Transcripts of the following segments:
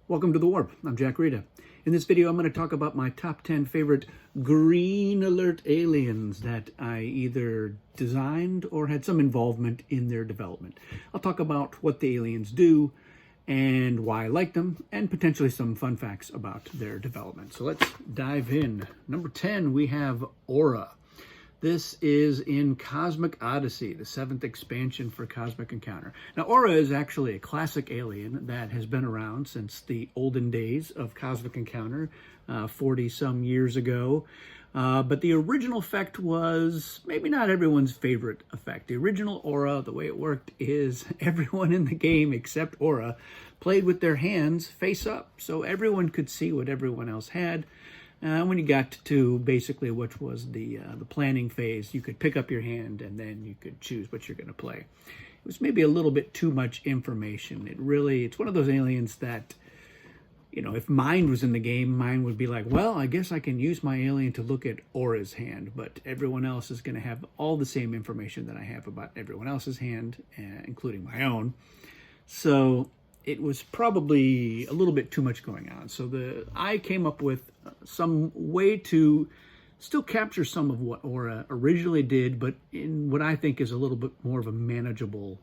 Welcome to The Warp. I'm Jack Rita. In this video, I'm going to talk about my top 10 favorite green alert aliens that I either designed or had some involvement in their development. I'll talk about what the aliens do and why I like them, and potentially some fun facts about their development. So let's dive in. Number 10, we have Aura. This is in Cosmic Odyssey, the 7th expansion for Cosmic Encounter. Now, Aura is actually a classic alien that has been around since the olden days of Cosmic Encounter, 40-some years ago. But the original effect was maybe not everyone's favorite effect. The original Aura, the way it worked, is everyone in the game except Aura played with their hands face up, so everyone could see what everyone else had. When you got to basically which was the planning phase, you could pick up your hand and then you could choose what you're going to play. It was maybe a little bit too much information. It's one of those aliens that, you know, if Mind was in the game, Mind would be like, well, I guess I can use my alien to look at Aura's hand, but everyone else is going to have all the same information that I have about everyone else's hand, including my own. So it was probably a little bit too much going on. So I came up with some way to still capture some of what Aura originally did, but in what I think is a little bit more of a manageable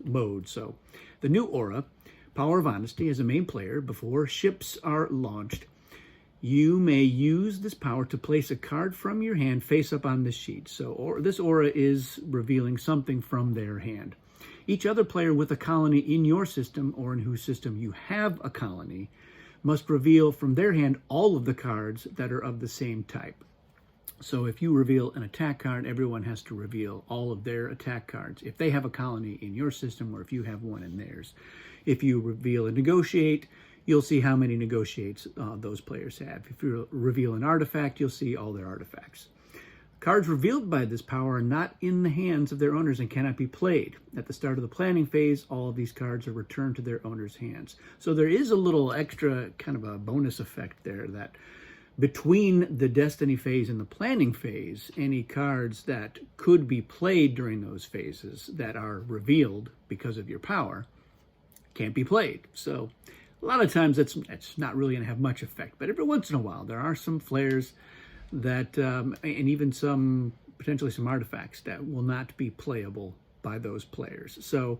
mode. So the new Aura, Power of Honesty, as a main player, before ships are launched, you may use this power to place a card from your hand face up on this sheet. So this Aura is revealing something from their hand. Each other player with a colony in your system, or in whose system you have a colony, must reveal from their hand all of the cards that are of the same type. So if you reveal an attack card, everyone has to reveal all of their attack cards if they have a colony in your system or if you have one in theirs. If you reveal a negotiate, you'll see how many negotiates those players have. If you reveal an artifact, you'll see all their artifacts. Cards revealed by this power are not in the hands of their owners and cannot be played. At the start of the planning phase, all of these cards are returned to their owners' hands. So there is a little extra kind of a bonus effect there that between the Destiny phase and the planning phase, any cards that could be played during those phases that are revealed because of your power can't be played. So a lot of times it's not really going to have much effect. But every once in a while, there are some flares that and even potentially some artifacts that will not be playable by those players. So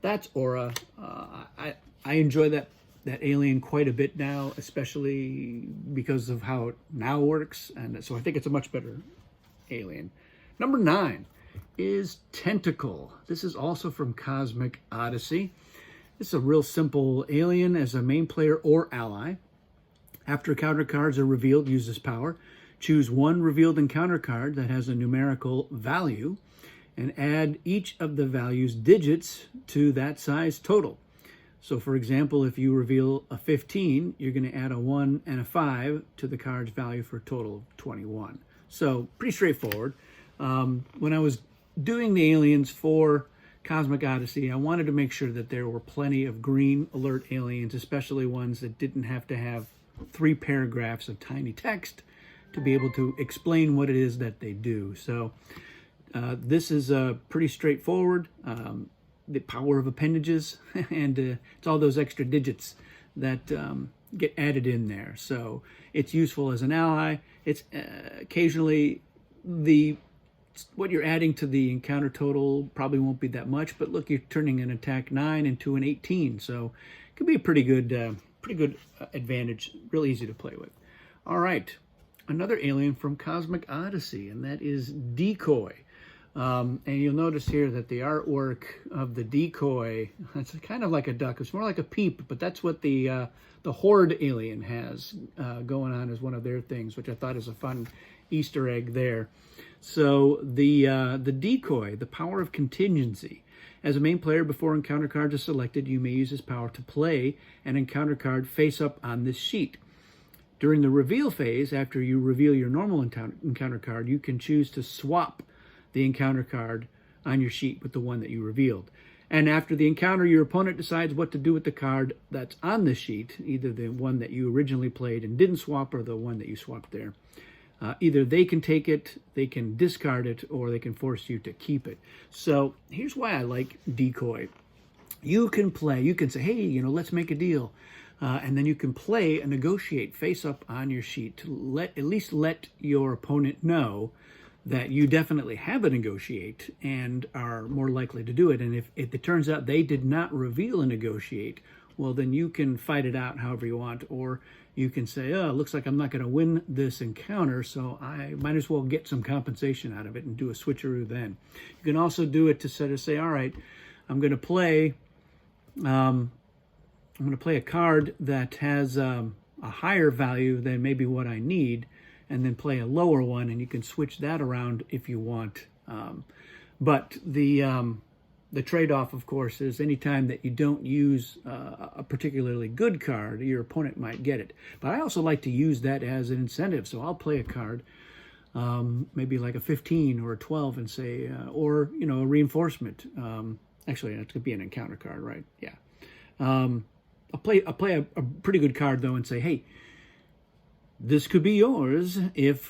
that's Aura. I enjoy that alien quite a bit now, especially because of how it now works, and so I think it's a much better alien. Number 9 is Tentacle. This is also from Cosmic Odyssey. This is a real simple alien as a main player or ally. After counter cards are revealed, use this power. Choose one revealed encounter card that has a numerical value and add each of the value's digits to that size total. So for example, if you reveal a 15, you're going to add a 1 and a 5 to the card's value for a total of 21. So pretty straightforward. When I was doing the aliens for Cosmic Odyssey, I wanted to make sure that there were plenty of green alert aliens, especially ones that didn't have to have 3 paragraphs of tiny text to be able to explain what it is that they do. So this is pretty straightforward. The power of appendages, and it's all those extra digits that get added in there. So it's useful as an ally. It's occasionally what you're adding to the encounter total probably won't be that much, but look, you're turning an attack 9 into an 18, so it could be a pretty good advantage. Real easy to play with. All right. Another alien from Cosmic Odyssey, and that is Decoy. And you'll notice here that the artwork of the Decoy, it's kind of like a duck. It's more like a peep, but that's what the Horde alien has going on as one of their things, which I thought is a fun Easter egg there. So the Decoy, the power of contingency. As a main player, before encounter cards are selected, you may use this power to play an encounter card face up on this sheet. During the reveal phase, after you reveal your normal encounter card, you can choose to swap the encounter card on your sheet with the one that you revealed. And after the encounter, your opponent decides what to do with the card that's on the sheet, either the one that you originally played and didn't swap or the one that you swapped there. Either they can take it, they can discard it, or they can force you to keep it. So here's why I like Decoy. you can say, hey, let's make a deal. And then you can play and negotiate face up on your sheet to at least let your opponent know that you definitely have a negotiate and are more likely to do it. And if it turns out they did not reveal a negotiate, well, then you can fight it out however you want, or you can say, oh, it looks like I'm not going to win this encounter, so I might as well get some compensation out of it and do a switcheroo then. You can also do it to sort of say, all right, I'm going to play a card that has a higher value than maybe what I need, and then play a lower one, and you can switch that around if you want. But the trade-off, of course, is anytime that you don't use a particularly good card, your opponent might get it. But I also like to use that as an incentive. So I'll play a card, maybe like a 15 or a 12, and say, or a reinforcement. Actually, it could be an encounter card, right? Yeah. I'll play a pretty good card though, and say, hey, this could be yours if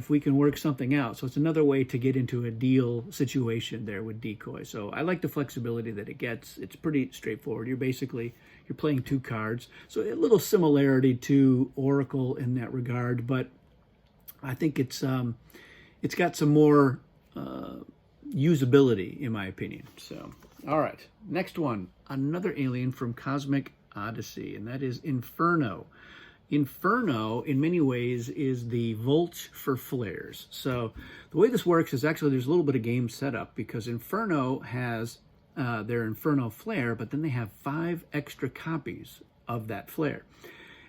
we can work something out. So it's another way to get into a deal situation there with Decoy. So I like the flexibility that it gets. It's pretty straightforward. You're playing 2 cards. So a little similarity to Oracle in that regard, but I think it's got some more usability in my opinion. So, all right, next one, another alien from Cosmic Odyssey, and that is Inferno. Inferno, in many ways, is the Vulture for flares. So the way this works is actually there's a little bit of game setup, because Inferno has their Inferno flare, but then they have 5 extra copies of that flare.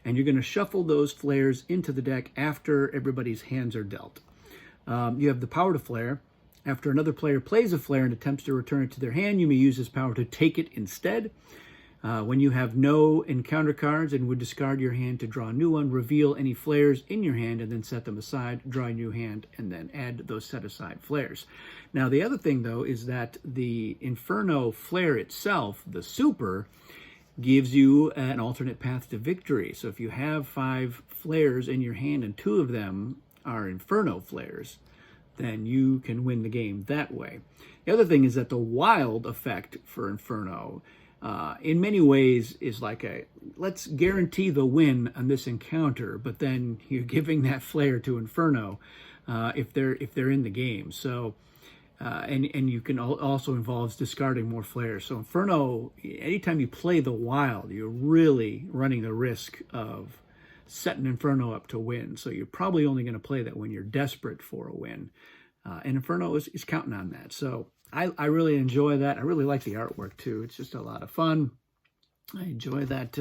And you're going to shuffle those flares into the deck after everybody's hands are dealt. You have the power to flare. After another player plays a flare and attempts to return it to their hand, you may use this power to take it instead. When you have no encounter cards and would discard your hand to draw a new one, reveal any flares in your hand and then set them aside, draw a new hand, and then add those set-aside flares. Now, the other thing, though, is that the Inferno flare itself, the super, gives you an alternate path to victory. So if you have 5 flares in your hand and 2 of them are Inferno flares, then you can win the game that way. The other thing is that the wild effect for Inferno, in many ways, is like let's guarantee the win on this encounter, but then you're giving that flare to Inferno if they're in the game. So and you can also involves discarding more flares. So Inferno, anytime you play the wild, you're really running the risk of setting Inferno up to win. So you're probably only going to play that when you're desperate for a win. And Inferno is counting on that. So I really enjoy that. I really like the artwork too. It's just a lot of fun. I enjoy that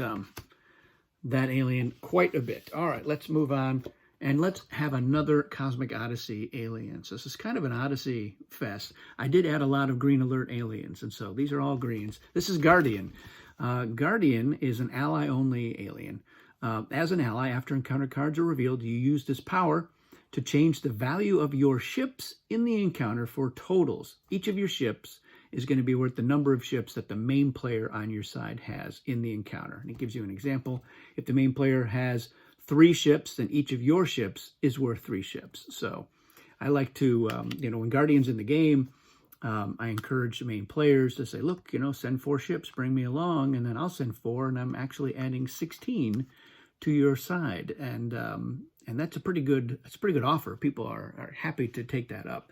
alien quite a bit. All right, let's move on. And let's have another Cosmic Odyssey alien. So this is kind of an Odyssey fest. I did add a lot of green alert aliens, and so these are all greens. This is Guardian. Guardian is an ally-only alien. As an ally, after encounter cards are revealed, you use this power to change the value of your ships in the encounter for totals. Each of your ships is going to be worth the number of ships that the main player on your side has in the encounter. And it gives you an example. If the main player has 3 ships, then each of your ships is worth 3 ships. So I like to, when Guardian's in the game, I encourage the main players to say, look, send 4 ships, bring me along, and then I'll send 4, and I'm actually adding 16 to your side. And that's a pretty good offer. People are happy to take that up.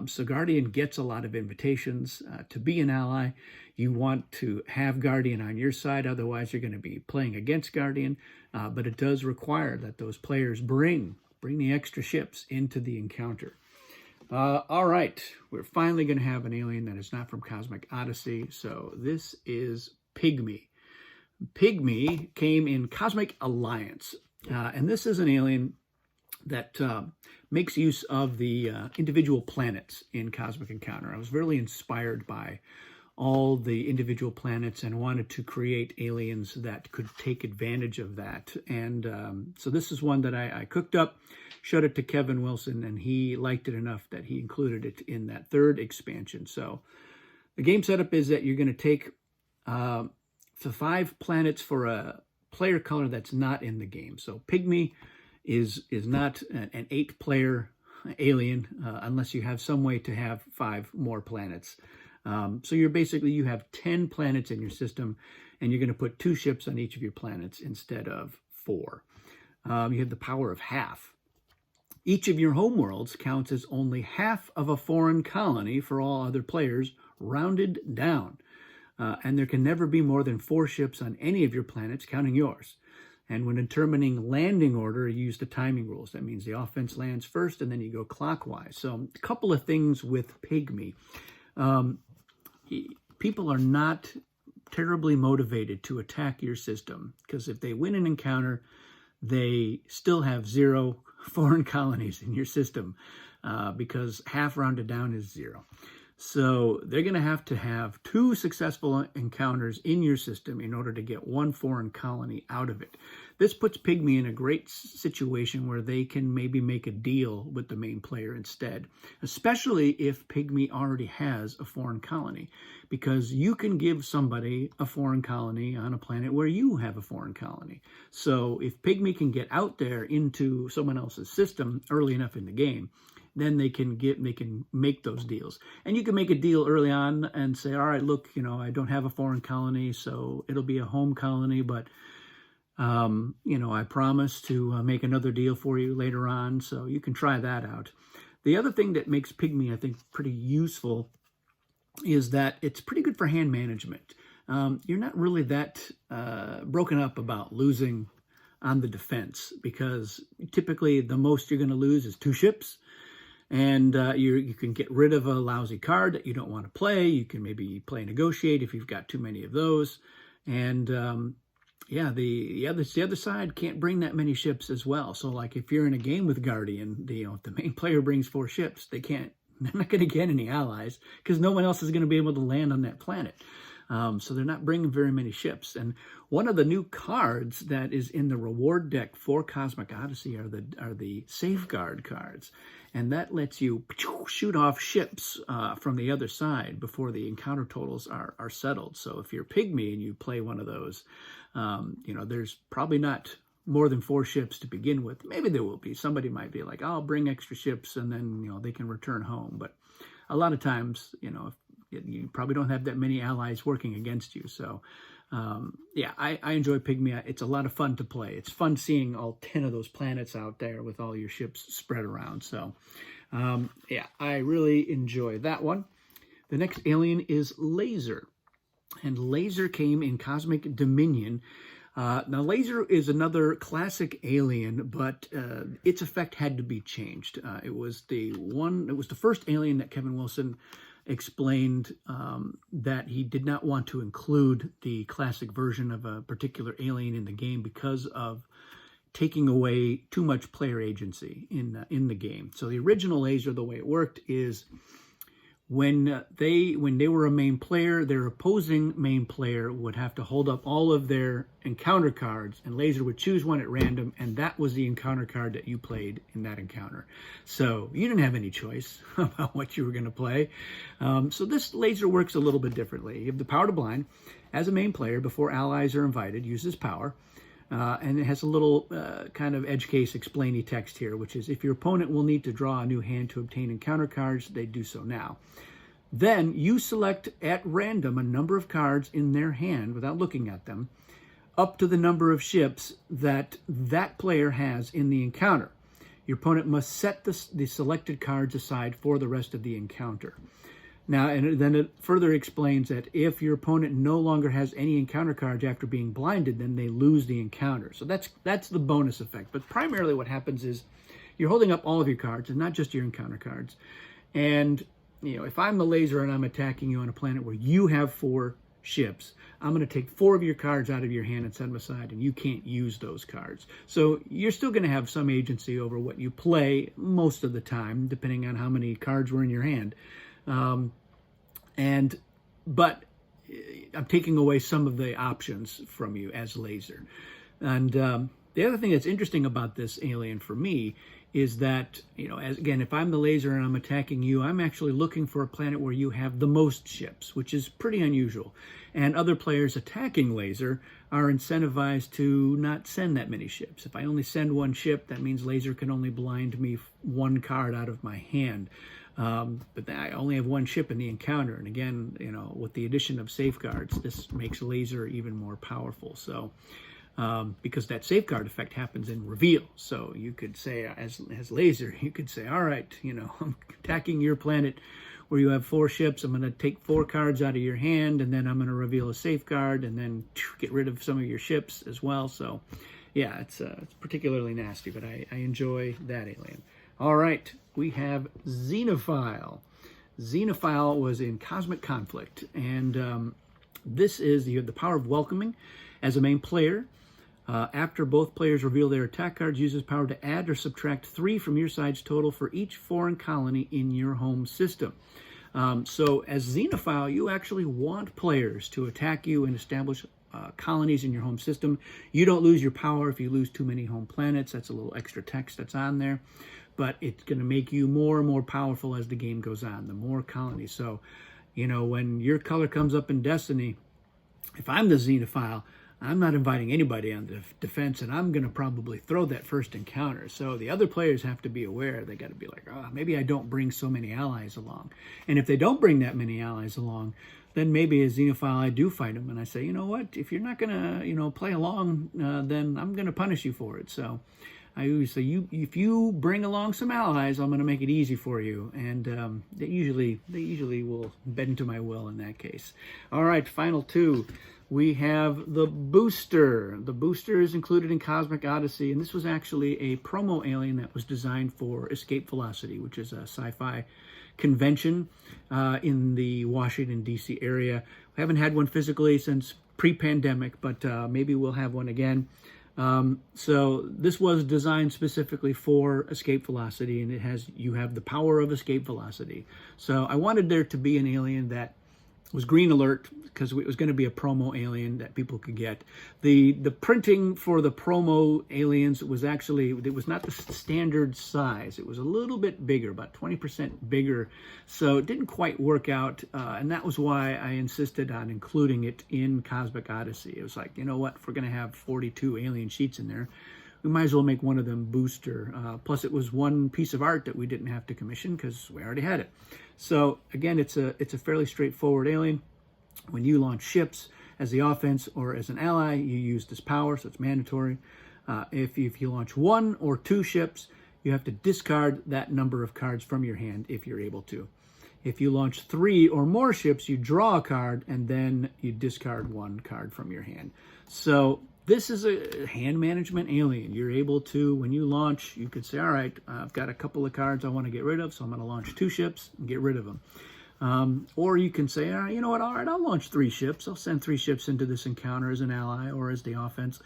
So Guardian gets a lot of invitations to be an ally. You want to have Guardian on your side, otherwise you're going to be playing against Guardian. But it does require that those players bring the extra ships into the encounter. All right, we're finally going to have an alien that is not from Cosmic Odyssey. So this is Pygmy. Pygmy came in Cosmic Alliance. And this is an alien that makes use of the individual planets in Cosmic Encounter. I was really inspired by all the individual planets and wanted to create aliens that could take advantage of that. And so this is one that I cooked up, showed it to Kevin Wilson, and he liked it enough that he included it in that 3rd expansion. So the game setup is that you're going to take the 5 planets for a player color that's not in the game. So Pygmy is not an 8-player alien unless you have some way to have 5 more planets. So you have 10 planets in your system, and you're going to put 2 ships on each of your planets instead of 4. You have the power of half. Each of your homeworlds counts as only half of a foreign colony for all other players, rounded down. And there can never be more than 4 ships on any of your planets, counting yours. And when determining landing order, you use the timing rules. That means the offense lands first, and then you go clockwise. So a couple of things with Pygmy. People are not terribly motivated to attack your system, because if they win an encounter, they still have 0 foreign colonies in your system, because half rounded down is 0. So they're going to have 2 successful encounters in your system in order to get 1 foreign colony out of it. This puts Pygmy in a great situation where they can maybe make a deal with the main player instead, especially if Pygmy already has a foreign colony, because you can give somebody a foreign colony on a planet where you have a foreign colony. So if Pygmy can get out there into someone else's system early enough in the game, then they can make those deals. And you can make a deal early on and say, all right, look, I don't have a foreign colony, so it'll be a home colony, but I promise to make another deal for you later on. So you can try that out. The other thing that makes Pygmy, I think, pretty useful is that it's pretty good for hand management. You're not really that broken up about losing on the defense, because typically the most you're going to lose is 2 ships. And you can get rid of a lousy card that you don't want to play. You can maybe play Negotiate if you've got too many of those. And the other side can't bring that many ships as well. So like if you're in a game with Guardian, if the main player brings 4 ships, they're not going to get any allies, because no one else is going to be able to land on that planet. So they're not bringing very many ships. And one of the new cards that is in the reward deck for Cosmic Odyssey are the Safeguard cards. And that lets you shoot off ships from the other side before the encounter totals are settled. So if you're Pygmy and you play one of those, there's probably not more than 4 ships to begin with. Maybe there will be. Somebody might be like, I'll bring extra ships, and then, they can return home. But a lot of times, you probably don't have that many allies working against you. So, I enjoy Pygmy. It's a lot of fun to play. It's fun seeing all 10 of those planets out there with all your ships spread around. So, I really enjoy that one. The next alien is Laser. And Laser came in Cosmic Dominion. Now, Laser is another classic alien, but its effect had to be changed. It was the first alien that Kevin Wilson explained that he did not want to include the classic version of a particular alien in the game because of taking away too much player agency in the game. So the original Laser, the way it worked is when they were a main player, their opposing main player would have to hold up all of their encounter cards, and Laser would choose one at random, and that was the encounter card that you played in that encounter. So you didn't have any choice about what you were going to play. So this Laser works a little bit differently. You have the power to blind. As a main player, before allies are invited, use this power. And it has a little kind of edge case explainy text here, which is if your opponent will need to draw a new hand to obtain encounter cards, they do so now. Then you select at random a number of cards in their hand without looking at them, up to the number of ships that player has in the encounter. Your opponent must set the selected cards aside for the rest of the encounter. Now, and then it further explains that if your opponent no longer has any encounter cards after being blinded, then they lose the encounter. So that's the bonus effect. But primarily what happens is you're holding up all of your cards, and not just your encounter cards. And, if I'm the Laser and I'm attacking you on a planet where you have 4 ships, I'm going to take 4 of your cards out of your hand and set them aside, and you can't use those cards. So you're still going to have some agency over what you play most of the time, depending on how many cards were in your hand. But I'm taking away some of the options from you as Laser. And the other thing that's interesting about this alien for me is that, if I'm the Laser and I'm attacking you, I'm actually looking for a planet where you have the most ships, which is pretty unusual. And other players attacking Laser are incentivized to not send that many ships. If I only send 1 ship, that means Laser can only blind me 1 card out of my hand. But I only have one ship in the encounter, and again, you know, with the addition of safeguards, this makes laser even more powerful. So, because that safeguard effect happens in reveal, so you could say, as laser, you could say, all right, you know, I'm attacking your planet where you have 4 ships. I'm going to take 4 cards out of your hand, and then I'm going to reveal a safeguard, and then get rid of some of your ships as well. So, yeah, it's particularly nasty, but I enjoy that alien. All right, we have Xenophile. Xenophile was in Cosmic Conflict, and this is, you have the power of welcoming as a main player. After both players reveal their attack cards, use this power to add or subtract 3 from your side's total for each foreign colony in your home system. So as Xenophile, you actually want players to attack you and establish colonies in your home system. You don't lose your power if you lose too many home planets. That's a little extra text that's on there. But it's going to make you more and more powerful as the game goes on, the more colonies. So, you know, when your color comes up in Destiny, if I'm the Xenophile, I'm not inviting anybody on the defense, and I'm going to probably throw that first encounter. So the other players have to be aware. They got to be like, oh, maybe I don't bring so many allies along. And if they don't bring that many allies along, then maybe as Xenophile, I do fight them. And I say, you know what? If you're not going to, you know, play along, then I'm going to punish you for it. So I always say, if you bring along some allies, I'm going to make it easy for you. And they usually will bend to my will in that case. All right, final 2. We have the Booster. The Booster is included in Cosmic Odyssey, and this was actually a promo alien that was designed for Escape Velocity, which is a sci-fi convention in the Washington, D.C. area. We haven't had one physically since pre-pandemic, but maybe we'll have one again. So this was designed specifically for Escape Velocity, and you have the power of Escape Velocity. So I wanted there to be an alien that was green alert because it was going to be a promo alien that people could get. The printing for the promo aliens was actually, it was not the standard size. It was a little bit bigger, about 20% bigger. So it didn't quite work out. And that was why I insisted on including it in Cosmic Odyssey. It was like, you know what, if we're going to have 42 alien sheets in there, we might as well make one of them Booster. Plus, it was one piece of art that we didn't have to commission because we already had it. So again, it's a fairly straightforward alien. When you launch ships as the offense or as an ally, you use this power, so it's mandatory. If you launch 1 or 2 ships, you have to discard that number of cards from your hand if you're able to. If you launch 3 or more ships, you draw a card and then you discard 1 card from your hand. So this is a hand management alien. You're able to, when you launch, you could say, all right, I've got a couple of cards I want to get rid of, so I'm going to launch 2 ships and get rid of them. Or you can say, all right, you know what, all right, I'll launch 3 ships. I'll send 3 ships into this encounter as an ally or as the offense.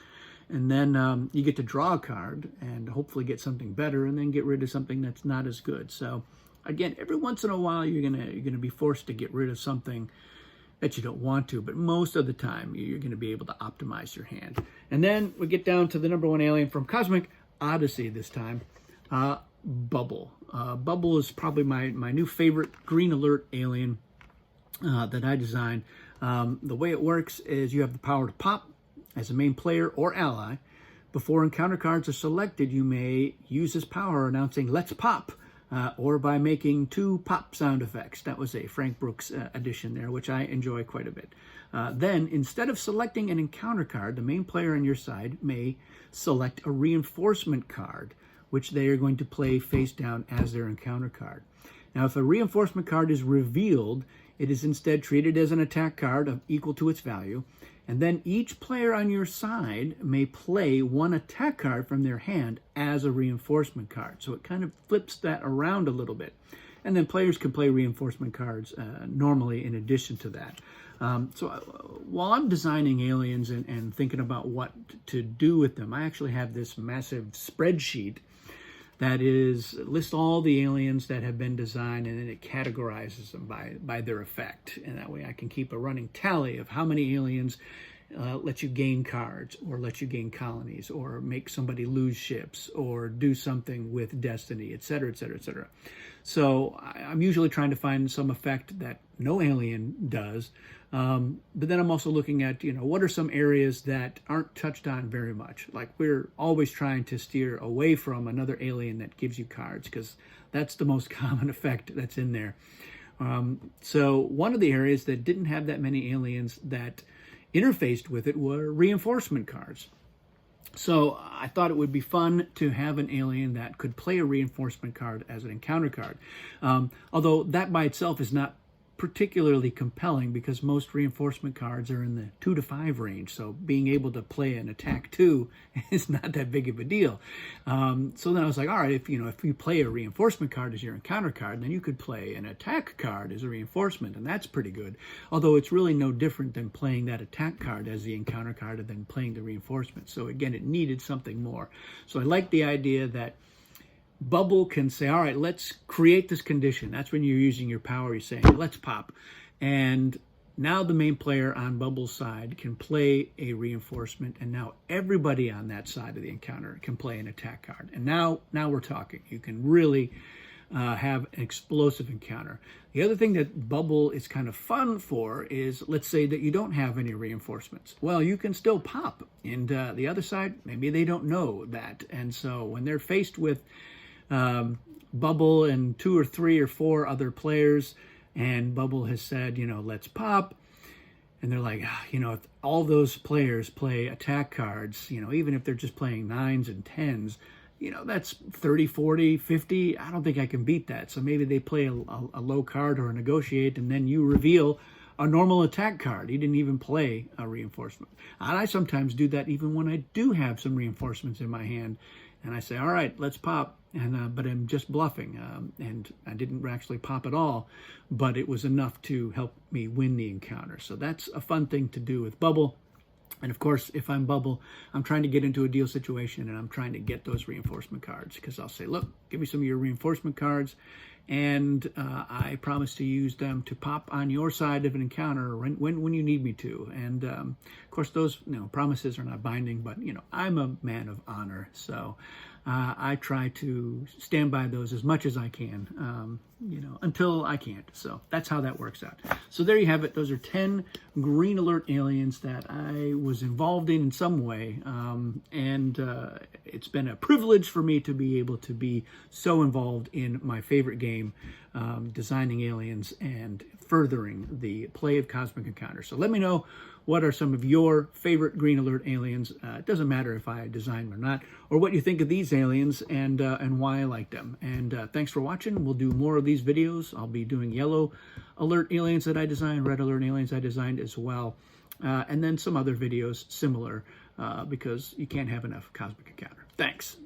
And then you get to draw a card and hopefully get something better and then get rid of something that's not as good. So again, every once in a while, you're gonna be forced to get rid of something that you don't want to, but most of the time you're going to be able to optimize your hand. And then we get down to the number 1 alien from Cosmic Odyssey this time, Bubble. Bubble is probably my new favorite green alert alien that I designed. The way it works is you have the power to pop as a main player or ally. Before encounter cards are selected, you may use this power announcing, let's pop, or by making 2 pop sound effects. That was a Frank Brooks addition there, which I enjoy quite a bit. Then, instead of selecting an encounter card, the main player on your side may select a reinforcement card, which they are going to play face down as their encounter card. Now, if a reinforcement card is revealed, it is instead treated as an attack card equal to its value, and then each player on your side may play 1 attack card from their hand as a reinforcement card. So it kind of flips that around a little bit. And then players can play reinforcement cards normally in addition to that. While I'm designing aliens and thinking about what to do with them, I actually have this massive spreadsheet that lists all the aliens that have been designed, and then it categorizes them by their effect. And that way I can keep a running tally of how many aliens let you gain cards, or let you gain colonies, or make somebody lose ships, or do something with destiny, etc., etc., etc. So I'm usually trying to find some effect that no alien does, But then I'm also looking at, what are some areas that aren't touched on very much? Like, we're always trying to steer away from another alien that gives you cards, because that's the most common effect that's in there. So one of the areas that didn't have that many aliens that interfaced with it were reinforcement cards. So I thought it would be fun to have an alien that could play a reinforcement card as an encounter card. Although that by itself is not particularly compelling, because most reinforcement cards are in the 2 to 5 range. So being able to play an attack 2 is not that big of a deal. So then I was like, all right, if you play a reinforcement card as your encounter card, then you could play an attack card as a reinforcement, and that's pretty good. Although it's really no different than playing that attack card as the encounter card and then playing the reinforcement. So again, it needed something more. So I like the idea that Bubble can say, all right, let's create this condition. That's when you're using your power. You're saying, let's pop. And now the main player on Bubble's side can play a reinforcement, and now everybody on that side of the encounter can play an attack card. And now we're talking. You can really have an explosive encounter. The other thing that Bubble is kind of fun for is, let's say that you don't have any reinforcements. Well, you can still pop. And the other side, maybe they don't know that. And so when they're faced with Bubble and 2 or 3 or 4 other players, and Bubble has said, let's pop, and they're like, if all those players play attack cards, even if they're just playing 9s and 10s, that's 30, 40, 50. I don't think I can beat that. So maybe they play a low card or a negotiate, and then you reveal a normal attack card. You didn't even play a reinforcement. And I sometimes do that even when I do have some reinforcements in my hand, and I say, all right, let's pop. And but I'm just bluffing, and I didn't actually pop at all, but it was enough to help me win the encounter. So that's a fun thing to do with Bubble. And of course, if I'm Bubble, I'm trying to get into a deal situation, and I'm trying to get those reinforcement cards, because I'll say, look, give me some of your reinforcement cards, and I promise to use them to pop on your side of an encounter when you need me to. And of course, those promises are not binding, but I'm a man of honor, so I try to stand by those as much as I can, until I can't. So that's how that works out. So there you have it. Those are 10 green alert aliens that I was involved in some way. And it's been a privilege for me to be able to be so involved in my favorite game, designing aliens and furthering the play of Cosmic Encounters. So let me know, what are some of your favorite green alert aliens? It doesn't matter if I design them or not, or what you think of these aliens and why I like them. And thanks for watching. We'll do more of these videos. I'll be doing yellow alert aliens that I designed, red alert aliens I designed as well, and then some other videos similar, because you can't have enough Cosmic Encounter. Thanks.